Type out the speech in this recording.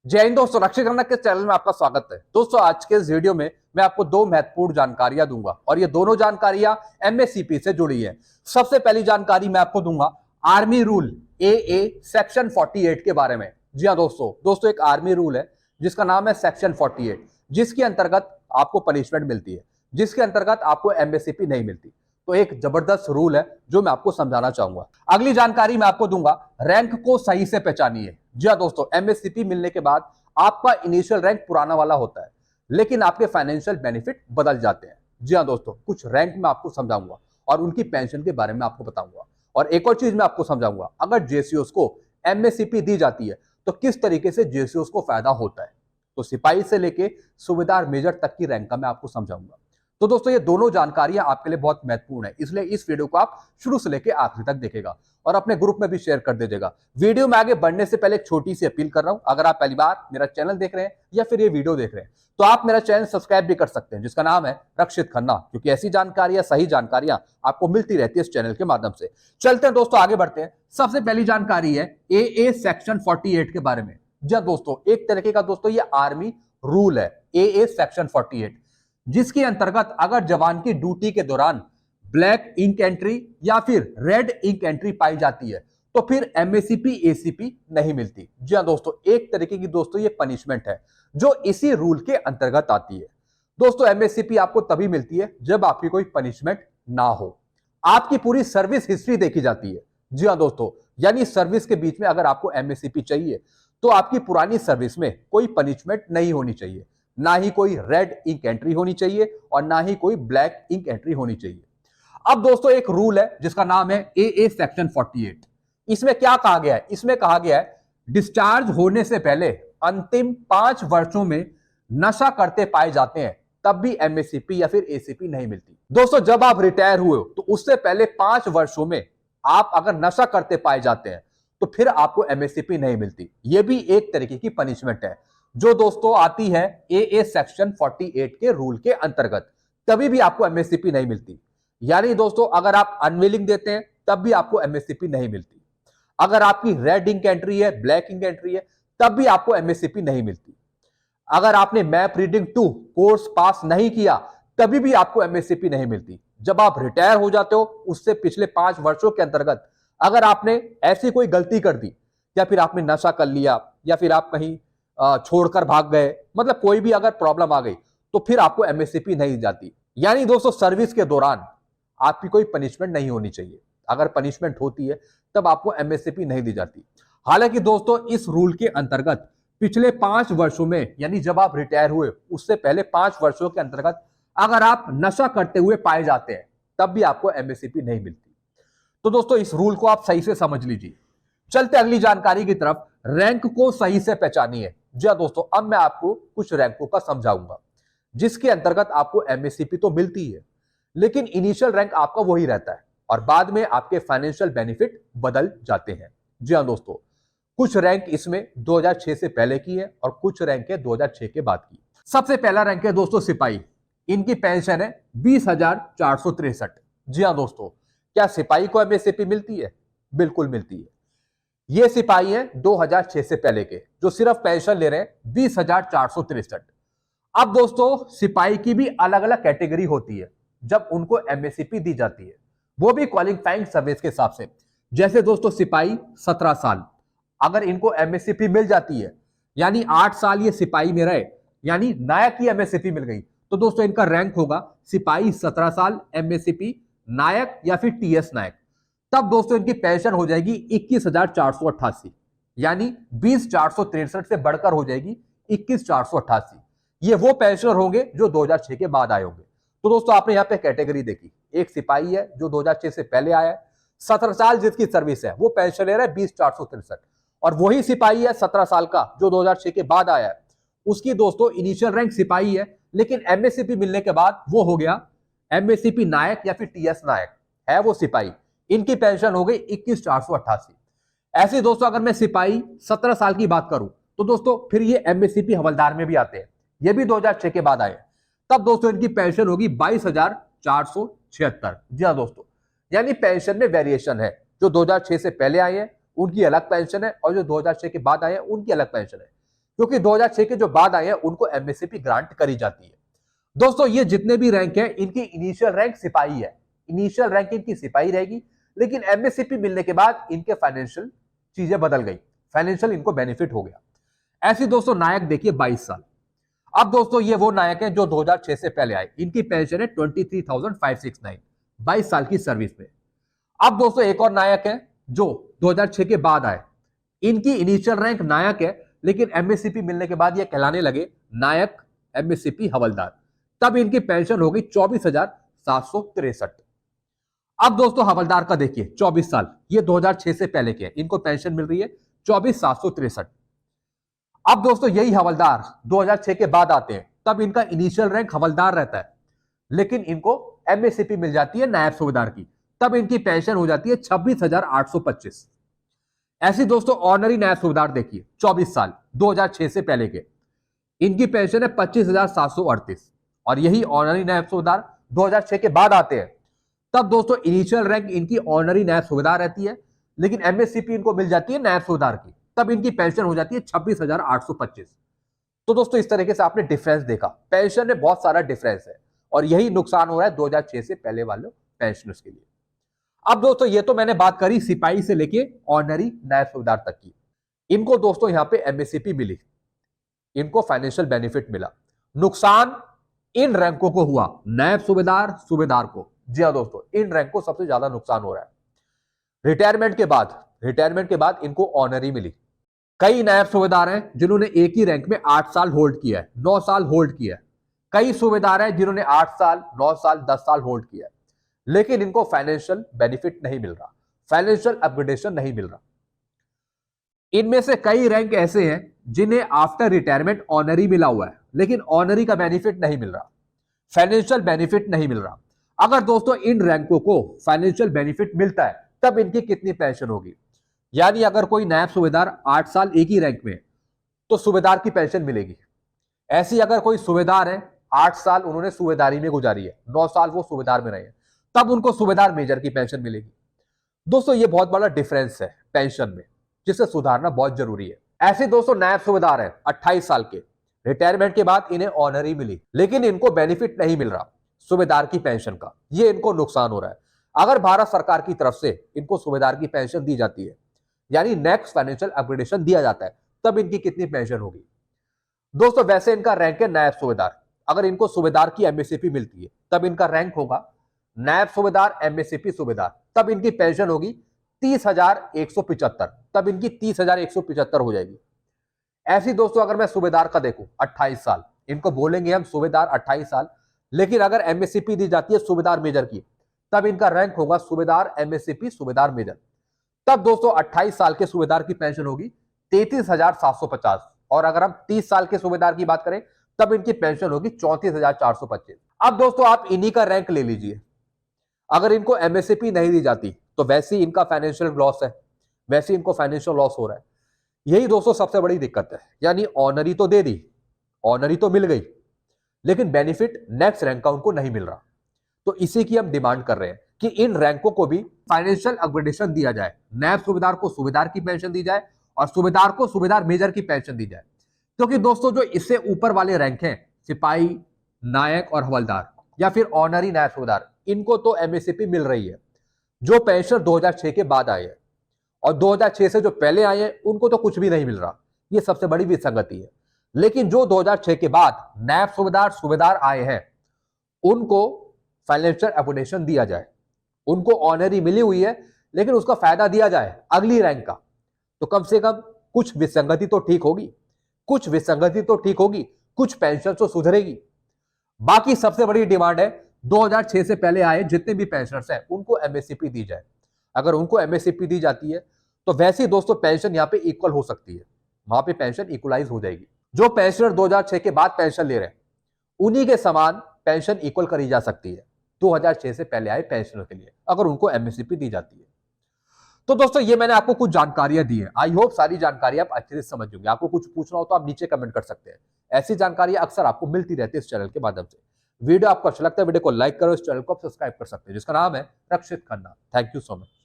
जय हिंद दोस्तों, रक्षित खन्ना के चैनल में आपका स्वागत है। दोस्तों, आज के इस वीडियो में मैं आपको दो महत्वपूर्ण जानकारियां दूंगा और ये दोनों जानकारियां एमएससीपी से जुड़ी है। सबसे पहली जानकारी मैं आपको दूंगा आर्मी रूल ए सेक्शन 48 के बारे में। जी हाँ दोस्तों, एक आर्मी रूल है जिसका नाम है सेक्शन 48, जिसके अंतर्गत आपको पनिशमेंट मिलती है, जिसके अंतर्गत आपको एमएससीपी नहीं मिलती। तो एक जबरदस्त रूल है जो मैं आपको समझाना चाहूंगा। अगली जानकारी मैं आपको दूंगा, रैंक को सही से पहचानिए। जी हाँ दोस्तों, एमएससीपी मिलने के बाद आपका इनिशियल रैंक पुराना वाला होता है, लेकिन आपके फाइनेंशियल बेनिफिट बदल जाते हैं। जी हाँ दोस्तों, कुछ रैंक मैं आपको समझाऊंगा और उनकी पेंशन के बारे में आपको बताऊंगा। और एक और चीज मैं आपको समझाऊंगा, अगर जेसीओस को एमएससीपी दी जाती है तो किस तरीके से जेसीओस को फायदा होता है। तो सिपाही से लेके सूबेदार मेजर तक की रैंक का मैं आपको समझाऊंगा। तो दोस्तों, ये दोनों जानकारियां आपके लिए बहुत महत्वपूर्ण है, इसलिए इस वीडियो को आप शुरू से लेकर आखिरी तक देखेगा और अपने ग्रुप में भी शेयर कर दीजिएगा। वीडियो में आगे बढ़ने से पहले एक छोटी सी अपील कर रहा हूं, अगर आप पहली बार मेरा चैनल देख रहे हैं या फिर ये वीडियो देख रहे हैं तो आप मेरा चैनल सब्सक्राइब भी कर सकते हैं, जिसका नाम है रक्षित खन्ना, क्योंकि ऐसी जानकारियां, सही जानकारियां आपको मिलती रहती है इस चैनल के माध्यम से। चलते हैं दोस्तों, आगे बढ़ते हैं। सबसे पहली जानकारी है ए सेक्शन 48 के बारे में। जी दोस्तों, एक तरीके का दोस्तों ये आर्मी रूल है ए सेक्शन 48, जिसके अंतर्गत अगर जवान की ड्यूटी के दौरान ब्लैक इंक एंट्री या फिर रेड इंक एंट्री पाई जाती है तो फिर एमएससीपी एसीपी नहीं मिलती। जी हाँ दोस्तों, एक तरीके की दोस्तों ये पनिशमेंट है जो इसी रूल के अंतर्गत आती है। दोस्तों, एमएससीपी आपको तभी मिलती है जब आपकी कोई पनिशमेंट ना हो, आपकी पूरी सर्विस हिस्ट्री देखी जाती है। जी हाँ दोस्तों, यानी सर्विस के बीच में अगर आपको एमएससीपी चाहिए तो आपकी पुरानी सर्विस में कोई पनिशमेंट नहीं होनी चाहिए, ना ही कोई रेड इंक एंट्री होनी चाहिए और ना ही कोई ब्लैक इंक एंट्री होनी चाहिए। अब दोस्तों, एक रूल है जिसका नाम है ए सेक्शन 48। इसमें क्या कहा गया है? इसमें कहा गया है डिस्चार्ज होने से पहले अंतिम 5 वर्षों में नशा करते पाए जाते हैं तब भी एमएससीपी या फिर एसीपी नहीं मिलती। दोस्तों, जब आप रिटायर हुए हो तो उससे पहले 5 वर्षों में आप अगर नशा करते पाए जाते हैं तो फिर आपको एमएससीपी नहीं मिलती। यह भी एक तरीके की पनिशमेंट है जो दोस्तों आती है ए सेक्शन 48 के रूल के अंतर्गत, तभी भी आपको एमएससीपी नहीं मिलती। यानी दोस्तों, अगर आप अनविलिंग देते हैं तब भी आपको एमएससीपी नहीं मिलती। अगर आपकी रेड इंक एंट्री है, ब्लैक इंक एंट्री है, तब भी आपको एमएससीपी नहीं मिलती। अगर आपने मैप रीडिंग 2 कोर्स पास नहीं किया तभी भी आपको एमएससीपी नहीं मिलती। जब आप रिटायर हो जाते हो उससे पिछले 5 वर्षों के अंतर्गत अगर आपने ऐसी कोई गलती कर दी या फिर आपने नशा कर लिया या फिर आप कहीं छोड़कर भाग गए, मतलब कोई भी अगर प्रॉब्लम आ गई तो फिर आपको एमएससीपी नहीं जाती। यानी दोस्तों, सर्विस के दौरान आपकी कोई पनिशमेंट नहीं होनी चाहिए। अगर पनिशमेंट होती है तब आपको एमएससीपी नहीं दी जाती। हालांकि दोस्तों, इस रूल के अंतर्गत पिछले 5 वर्षों में, यानी जब आप रिटायर हुए उससे पहले 5 वर्षों के अंतर्गत अगर आप नशा करते हुए पाए जाते हैं तब भी आपको एमएससीपी नहीं मिलती। तो दोस्तों, इस रूल को आप सही से समझ लीजिए। चलते अगली जानकारी की तरफ, रैंक को सही से पहचानिए। जी हाँ दोस्तों, अब मैं आपको कुछ रैंकों का समझाऊंगा जिसके अंतर्गत आपको एमएससीपी तो मिलती है, लेकिन इनिशियल रैंक आपका वही रहता है और बाद में आपके फाइनेंशियल बेनिफिट बदल जाते हैं। जी हाँ दोस्तों, कुछ रैंक इसमें 2006 से पहले की है और कुछ रैंक है 2006 के बाद की। सबसे पहला रैंक है दोस्तों सिपाही। इनकी पेंशन है 20,463। जी हाँ दोस्तों, क्या सिपाही को एमएससीपी मिलती है? बिल्कुल मिलती है। ये सिपाही है 2006 से पहले के जो सिर्फ पेंशन ले रहे हैं 20,463। अब दोस्तों, सिपाही की भी अलग अलग कैटेगरी होती है जब उनको एमएससीपी दी जाती है, वो भी क्वालिफाइंग सर्विस के हिसाब से। जैसे दोस्तों, सिपाही 17 साल, अगर इनको एमएससीपी मिल जाती है, यानी 8 साल ये सिपाही में रहे, यानी नायक की एमएससीपी मिल गई, तो दोस्तों इनका रैंक होगा सिपाही 17 साल एमएससीपी नायक या फिर टीएस नायक। तब दोस्तों इनकी पेंशन हो जाएगी 21,488, यानी 20,463 से बढ़कर हो जाएगी 21,488। ये वो पेंशनर होंगे जो 2006 के बाद आए होंगे। तो दोस्तों, आपने यहाँ पे कैटेगरी देखी, एक सिपाही है जो 2006 से पहले आया है, 17 साल जिसकी सर्विस है, वो पेंशन ले रहा है 20,463। और वही सिपाही है 17 साल का जो 2006 के बाद आया है, उसकी दोस्तों इनिशियल रैंक सिपाही है, लेकिन एमएससीपी मिलने के बाद वो हो गया एमएससीपी नायक या फिर टीएस नायक, है वो सिपाही। इनकी पेंशन हो गई 21,488। ऐसे दोस्तों, अगर मैं सिपाही 17 साल की बात करूं तो दोस्तों फिर ये एमएससीपी हवलदार में भी आते हैं, ये भी 2006 के बाद आए। तब दोस्तों इनकी पेंशन होगी 22,476। जी हाँ दोस्तों, यानी पेंशन में वेरिएशन है। जो 2006 से पहले आए हैं उनकी अलग पेंशन है और जो 2006 के बाद आए हैं उनकी अलग पेंशन है। क्योंकि 2006 के जो बाद आए हैं उनको एमएससीपी ग्रांट करी जाती है। दोस्तों ये जितने भी रैंक हैं इनकी इनिशियल रैंक सिपाही है, इनिशियल रैंक इनकी सिपाही रहेगी, लेकिन एमएससीपी मिलने के बाद इनके फाइनेंशियल चीजें बदल गई, फाइनेंशियल इनको बेनिफिट हो गया। ऐसी दोस्तों नायक देखिए 22 साल। अब दोस्तों ये वो नायक हैं जो 2006 से पहले आए, इनकी पेंशन है 23,569, 22 साल की सर्विस में। अब दोस्तों एक और नायक है जो 2006 के बाद आए, इनकी इनिशियल रैंक नायक है, लेकिन एमएससीपी मिलने के बाद ये कहलाने लगे नायक एमएससीपी हवलदार, तब इनकी पेंशन हो गई 24,763। अब दोस्तों हवलदार का देखिए 24 साल, ये 2006 से पहले के, इनको पेंशन मिल रही है 24,763। अब दोस्तों यही हवलदार 2006 के बाद आते हैं, तब इनका इनिशियल रैंक हवलदार रहता है, लेकिन इनको एमएससीपी मिल जाती है नायब सूबेदार की, तब इनकी पेंशन हो जाती है 26,825। ऐसी दोस्तों ऑनरी नायब सूबेदार देखिए 24 साल 2006 से पहले के, इनकी पेंशन है 25,738। और यही ऑनरी नायब सूबेदार 2006 के बाद आते हैं, तब दोस्तों इनिशियल रैंक इनकी ऑनरी नायब सूबेदार रहती है, लेकिन एमएससीपी इनको मिल जाती है नायब सूबेदार की, तब इनकी पेंशन हो जाती है 26,825। तो दोस्तों इस तरीके से आपने डिफरेंस देखा, पेंशन में बहुत सारा डिफरेंस है, और यही नुकसान हो रहा है 2006 से पहले वाले पेंशनर्स के लिए। अब दोस्तों ये तो मैंने बात करी सिपाही से लेके ऑनरी नायब सूबेदार तक की, इनको दोस्तों यहां पे एमएससीपी मिली, इनको फाइनेंशियल बेनिफिट मिला। नुकसान इन रैंकों को हुआ, नायब सूबेदार, सूबेदार को। जी हाँ दोस्तों, इन रैंक को सबसे ज्यादा नुकसान हो रहा है। रिटायरमेंट के बाद इनको ऑनरी मिली। कई नायब सूबेदार हैं जिन्होंने एक ही रैंक में 8 साल होल्ड किया है, 9 साल होल्ड किया है। कई सूबेदार हैं जिन्होंने 8 साल, 9 साल, 10 साल होल्ड किया है, लेकिन इनको फाइनेंशियल बेनिफिट नहीं मिल रहा, फाइनेंशियल अपग्रेडेशन नहीं मिल रहा। इनमें से कई रैंक ऐसे हैं जिन्हें आफ्टर रिटायरमेंट ऑनरी मिला हुआ है, लेकिन ऑनरी का बेनिफिट नहीं मिल रहा, फाइनेंशियल बेनिफिट नहीं मिल रहा। अगर दोस्तों इन रैंकों को फाइनेंशियल बेनिफिट मिलता है, तब इनकी कितनी पेंशन होगी? यानी अगर कोई नायब सूबेदार 8 साल एक ही रैंक में, तो सूबेदार की पेंशन मिलेगी। ऐसी अगर कोई सूबेदार है 8 साल उन्होंने सूबेदारी में गुजारी है, 9 साल वो सूबेदार में रहे हैं, तब उनको सूबेदार मेजर की पेंशन मिलेगी। दोस्तों ये बहुत बड़ा डिफरेंस है पेंशन में, जिसे सुधारना बहुत जरूरी है। ऐसे दोस्तों नायब सूबेदार है 28 साल के, रिटायरमेंट के बाद इन्हें ऑनरी मिली, लेकिन इनको बेनिफिट नहीं मिल रहा सूबेदार की पेंशन का, ये इनको नुकसान हो रहा है। अगर भारत सरकार की तरफ से इनको सूबेदार की पेंशन दी जाती है, यानी नेक्स्ट फाइनेंशियल अपग्रेडेशन दिया जाता है, तब इनकी कितनी पेंशन होगी? दोस्तों वैसे इनका रैंक है नायब सूबेदार, अगर इनको सूबेदार की एमएससीपी मिलती है, तब इनका रैंक होगा नायब सूबेदार एमएससीपी सूबेदार, तब इनकी पेंशन होगी 30,175, तब इनकी 30,175 हो जाएगी। ऐसी दोस्तों अगर मैं सूबेदार का देखूं 28 साल, इनको बोलेंगे हम सूबेदार 28 साल, लेकिन अगर एमएससीपी दी जाती है सूबेदार मेजर की, तब इनका रैंक होगा सूबेदार एमएससीपी सूबेदार मेजर, तब दोस्तों 28 साल के सूबेदार की पेंशन होगी 33,750। और अगर हम 30 साल के सूबेदार की बात करें, तब इनकी पेंशन होगी 34,425। अब दोस्तों आप इन्हीं का रैंक ले लीजिए, अगर इनको एमएससीपी नहीं दी जाती तो वैसे ही इनका फाइनेंशियल लॉस है, वैसे इनको फाइनेंशियल लॉस हो रहा है। यही दोस्तों सबसे बड़ी दिक्कत है, यानी ऑनरी तो दे दी, ऑनरी तो मिल गई, लेकिन बेनिफिट नेक्स्ट रैंक का उनको नहीं मिल रहा। तो इसी की हम डिमांड कर रहे हैं कि इन रैंकों को भी फाइनेंशियल अपग्रेडेशन दिया जाए, नायब सूबेदार को सूबेदार की पेंशन दी जाए और सूबेदार को सूबेदार मेजर की पेंशन दी जाए। क्योंकि दोस्तों जो इससे ऊपर वाले रैंक हैं, सिपाही, नायक और हवलदार या फिर ऑनरी नायब सूबेदार, इनको तो एमएससीपी मिल रही है। जो पेंशन 2006 के बाद आए हैं और 2006 से जो पहले आए हैं, उनको तो कुछ भी नहीं मिल रहा, ये सबसे बड़ी विसंगति है। लेकिन जो 2006 के बाद नायब सूबेदार, सूबेदार आए हैं, उनको फाइनेंशियल अपग्रेडेशन दिया जाए, उनको ऑनरी मिली हुई है, लेकिन उसका फायदा दिया जाए अगली रैंक का, तो कम से कम कुछ विसंगति तो ठीक होगी, कुछ विसंगति तो ठीक होगी, कुछ पेंशन तो सुधरेगी। बाकी सबसे बड़ी डिमांड है 2006 से पहले आए जितने भी पेंशनर्स हैं, उनको एमएससीपी दी जाए। अगर उनको एमएससीपी दी जाती है तो वैसे ही दोस्तों पेंशन यहाँ पे इक्वल हो सकती है, वहां पे पेंशन इक्वलाइज हो जाएगी। जो पेंशनर 2006 के बाद पेंशन ले रहे हैं, उन्हीं के समान पेंशन इक्वल करी जा सकती है 2006 से पहले आए पेंशनर के लिए, अगर उनको एमएससीपी दी जाती है। तो दोस्तों ये मैंने आपको कुछ जानकारियां दी हैं, आई होप सारी जानकारी आप अच्छे से समझ होंगे। आपको कुछ पूछना हो तो आप नीचे कमेंट कर सकते हैं, ऐसी जानकारियां अक्सर आपको मिलती रहती है इस चैनल के माध्यम से। वीडियो आपको अच्छा लगता है, वीडियो को लाइक करो, इस चैनल को आप सब्सक्राइब कर सकते हैं, जिसका नाम है Rakshit Khanna. Thank you so much.